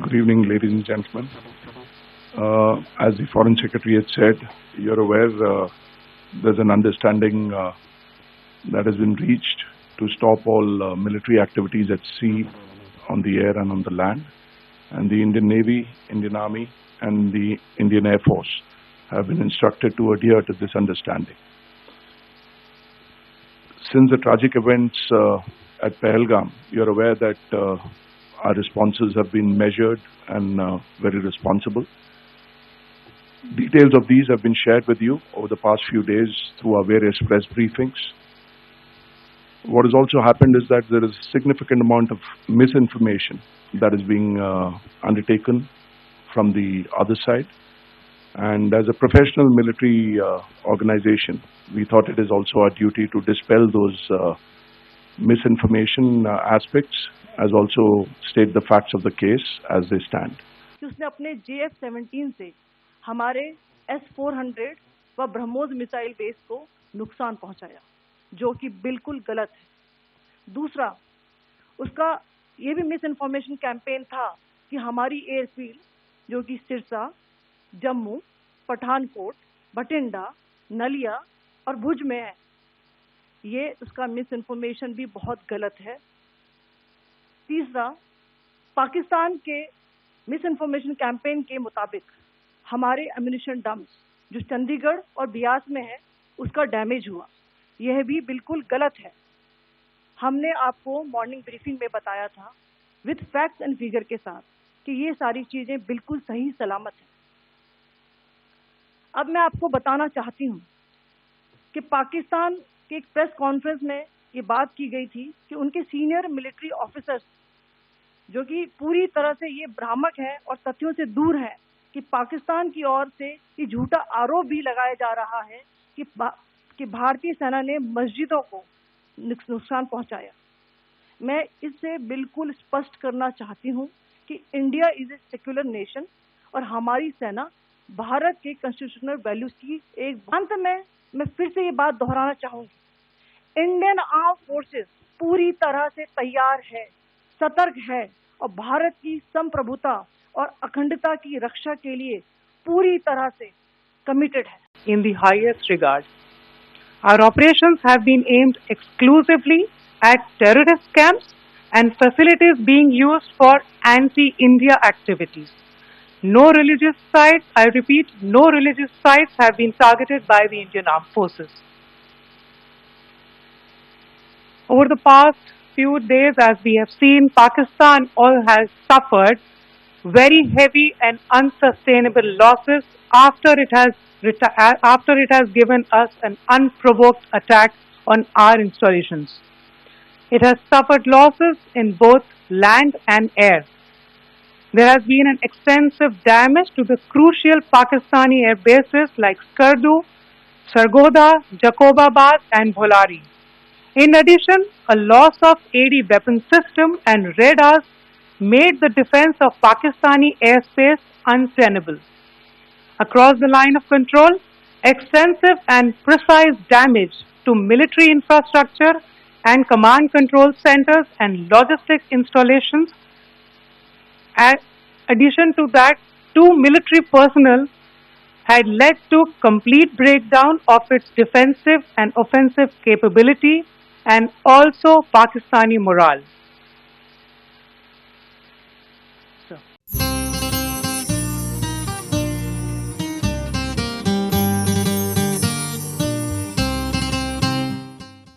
Good evening, ladies and gentlemen. As the Foreign Secretary had said, you're aware there's an understanding that has been reached to stop all military activities at sea, on the air and on the land. And the Indian Navy, Indian Army and the Indian Air Force have been instructed to adhere to this understanding. Since the tragic events at Pahalgam, you're aware that our responses have been measured and very responsible. Details of these have been shared with you over the past few days through our various press briefings. What has also happened is that there is a significant amount of misinformation that is being undertaken from the other side. And as a professional military organization, we thought it is also our duty to dispel those misinformation aspects, as also state the facts of the case as they stand. उसने अपने JF-17 से हमारे S-400 व BrahMos missile base को नुकसान पहुंचाया, जो कि बिल्कुल गलत है। दूसरा, उसका ये भी मिस इन्फॉर्मेशन कैंपेन था कि हमारी एयरफील्ड, जो कि सिरसा, जम्मू, पठानकोट, बठिंडा, नलिया और भुज में है, ये उसका मिस इन्फॉर्मेशन भी बहुत गलत है। तीसरा, पाकिस्तान के मिस इन्फॉर्मेशन कैंपेन के मुताबिक हमारे एम्यूनिशन डम्प्स जो चंडीगढ़ और बियास में है, उसका डैमेज हुआ, यह भी बिल्कुल गलत है। हमने आपको मॉर्निंग ब्रीफिंग में बताया था विद फैक्ट्स एंड फिगर के साथ कि ये सारी चीजें बिल्कुल सही सलामत हैं। अब मैं आपको बताना चाहती हूँ कि पाकिस्तान के एक प्रेस कॉन्फ्रेंस में ये बात की गई थी कि उनके सीनियर मिलिट्री ऑफिसर्स, जो कि पूरी तरह से ये भ्रामक है और तथ्यों से दूर है, कि पाकिस्तान की ओर से ये झूठा आरोप भी लगाया जा रहा है कि भारतीय सेना ने मस्जिदों को नुकसान पहुंचाया। मैं इससे बिल्कुल स्पष्ट करना चाहती हूं कि India is a secular nation और हमारी सेना भारत के कॉन्स्टिट्यूशनल वैल्यूज की एक। अंत में मैं फिर से ये बात दोहराना चाहूंगी, इंडियन आर्म फोर्सेस पूरी तरह से तैयार है, सतर्क है और भारत की संप्रभुता और अखंडता की रक्षा के लिए पूरी तरह से कमिटेड है। In the highest regard, our operations have been aimed exclusively at terrorist camps and facilities being used for anti-India activities. No religious sites, I repeat, no religious sites have been targeted by the Indian Armed Forces. Over the past few days, as we have seen, Pakistan has suffered very heavy and unsustainable losses after it has given us an unprovoked attack on our installations. It has suffered losses in both land and air. There has been an extensive damage to the crucial Pakistani air bases like Skardu, Sargodha, Jacobabad and Bholari. In addition, a loss of AD weapon system and radars made the defense of Pakistani airspace untenable. Across the line of control, extensive and precise damage to military infrastructure and command control centers and logistics installations. In addition to that, 2 military personnel had led to complete breakdown of its defensive and offensive capability and also Pakistani morale.